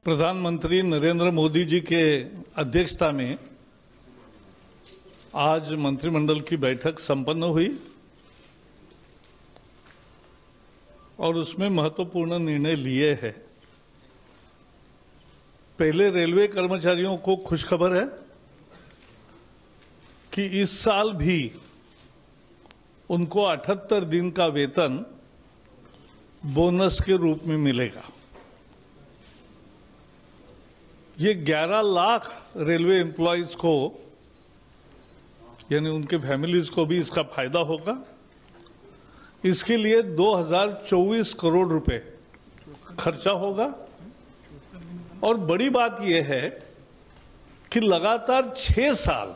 प्रधानमंत्री नरेंद्र मोदी जी के अध्यक्षता में आज मंत्रिमंडल की बैठक संपन्न हुई और उसमें महत्वपूर्ण निर्णय लिए हैं। पहले रेलवे कर्मचारियों को खुशखबर है कि इस साल भी उनको 78 दिन का वेतन बोनस के रूप में मिलेगा। ये 11 लाख रेलवे एम्प्लॉयज को यानी उनके फैमिलीज को भी इसका फायदा होगा। इसके लिए 2024 करोड़ रुपए खर्चा होगा और बड़ी बात यह है कि लगातार 6 साल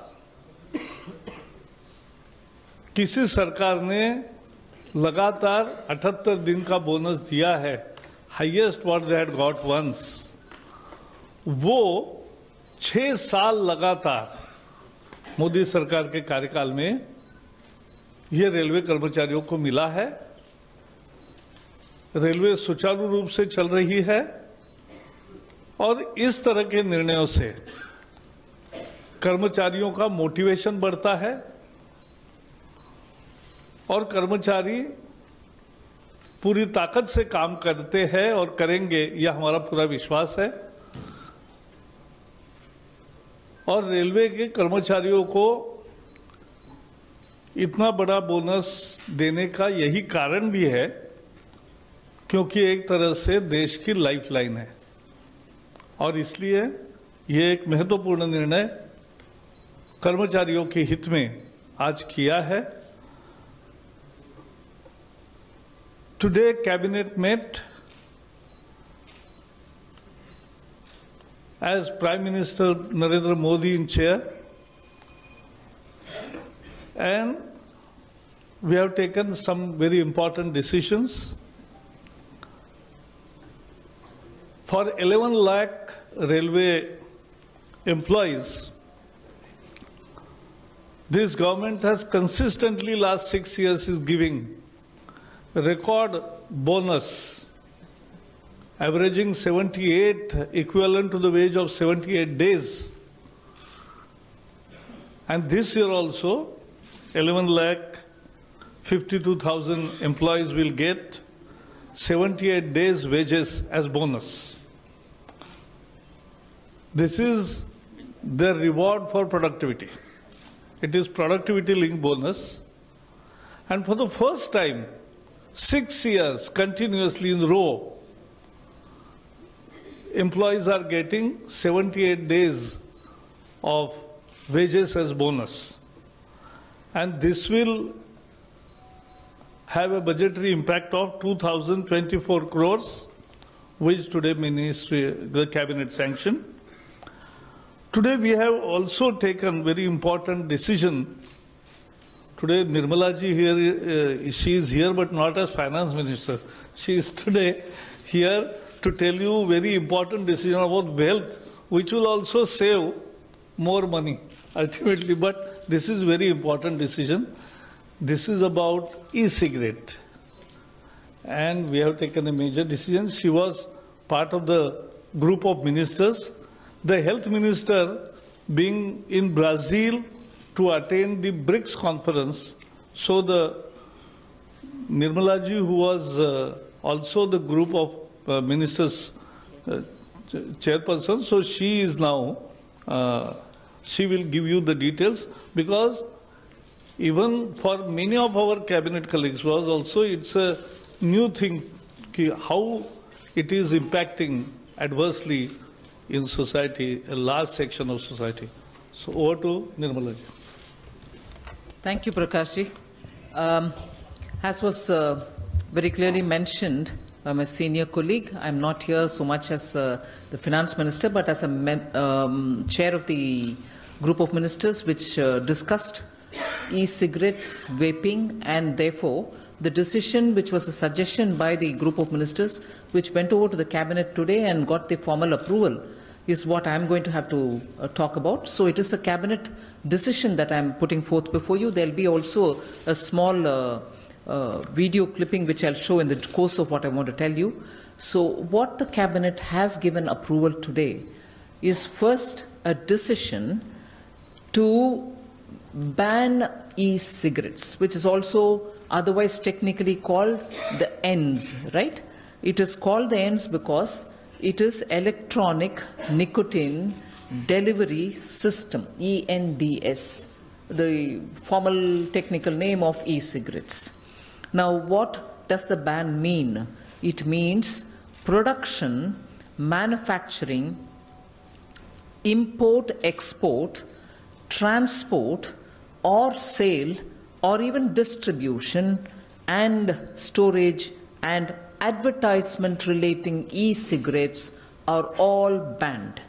किसी सरकार ने लगातार 78 दिन का बोनस दिया है, highest what they had got once. वो 6 साल लगातार मोदी सरकार के कार्यकाल में ये रेलवे कर्मचारियों को मिला है। रेलवे सुचारू रूप से चल रही है और इस तरह के निर्णयों से कर्मचारियों का मोटिवेशन बढ़ता है और कर्मचारी पूरी ताकत से काम करते हैं और करेंगे, यह हमारा पूरा विश्वास है। और रेलवे के कर्मचारियों को इतना बड़ा बोनस देने का यही कारण भी है क्योंकि एक तरह से देश की लाइफलाइन है और इसलिए ये एक महत्वपूर्ण निर्णय कर्मचारियों के हित में आज किया है। Today cabinet met as Prime Minister Narendra Modi in chair, and we have taken some very important decisions. For 11 lakh railway employees, this government has consistently last 6 years is giving record bonus averaging 78, equivalent to the wage of 78 days. And this year also, 11 lakh 52,000 employees will get 78 days wages as bonus. This is the reward for productivity. It is productivity linked bonus. And for the first time, 6 years continuously in a row, employees are getting 78 days of wages as bonus. And this will have a budgetary impact of 2,024 crores, which today the cabinet sanctioned. Today we have also taken very important decision. Today Nirmala ji here, she is here but not as finance minister. She is today here to tell you very important decision about wealth, which will also save more money ultimately. But this is very important decision. This is about e-cigarette. And we have taken a major decision. She was part of the group of ministers. The health minister being in Brazil to attend the BRICS conference. So the Nirmala ji, who was also the group of ministers chairperson, so she is now, she will give you the details, because even for many of our cabinet colleagues was also, it's a new thing how it is impacting adversely in society, a large section of society. So over to Nirmala ji. Thank you, Prakash ji. As was very clearly mentioned, I'm a senior colleague. I'm not here so much as the finance minister, but as a chair of the group of ministers which discussed e-cigarettes, vaping, and therefore the decision, which was a suggestion by the group of ministers, which went over to the cabinet today and got the formal approval, is what I'm going to have to talk about. So it is a cabinet decision that I'm putting forth before you. There'll be also a small video clipping which I'll show in the course of what I want to tell you. So what the Cabinet has given approval today is first a decision to ban e-cigarettes, which is also otherwise technically called the ENDS, right? It is called the ENDS because it is Electronic Nicotine Delivery System, ENDS, the formal technical name of e-cigarettes. Now, what does the ban mean? It means production, manufacturing, import, export, transport, or sale, or even distribution and storage and advertisement relating e-cigarettes are all banned.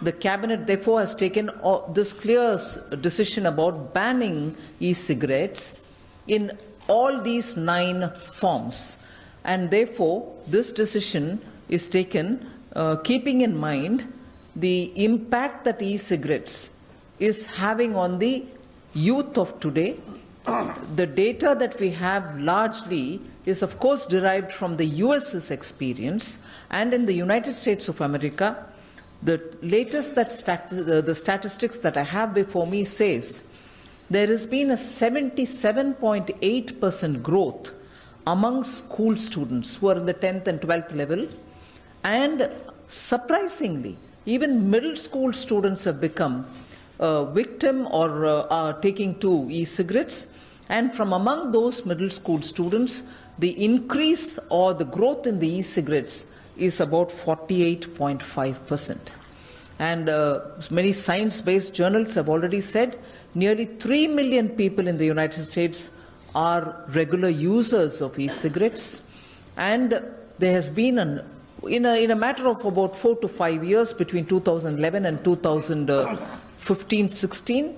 The Cabinet therefore has taken this clear decision about banning e-cigarettes in all these 9 forms, and therefore this decision is taken keeping in mind the impact that e-cigarettes is having on the youth of today. The data that we have largely is of course derived from the US's experience, and in the United States of America, the latest the statistics that I have before me says there has been a 77.8% growth among school students who are in the 10th and 12th level, and surprisingly, even middle school students have become a victim or are taking to e-cigarettes. And from among those middle school students, the increase or the growth in the e-cigarettes is about 48.5%. And many science-based journals have already said nearly 3 million people in the United States are regular users of e-cigarettes. And there has been, in a matter of about 4 to 5 years, between 2011 and 2015-16,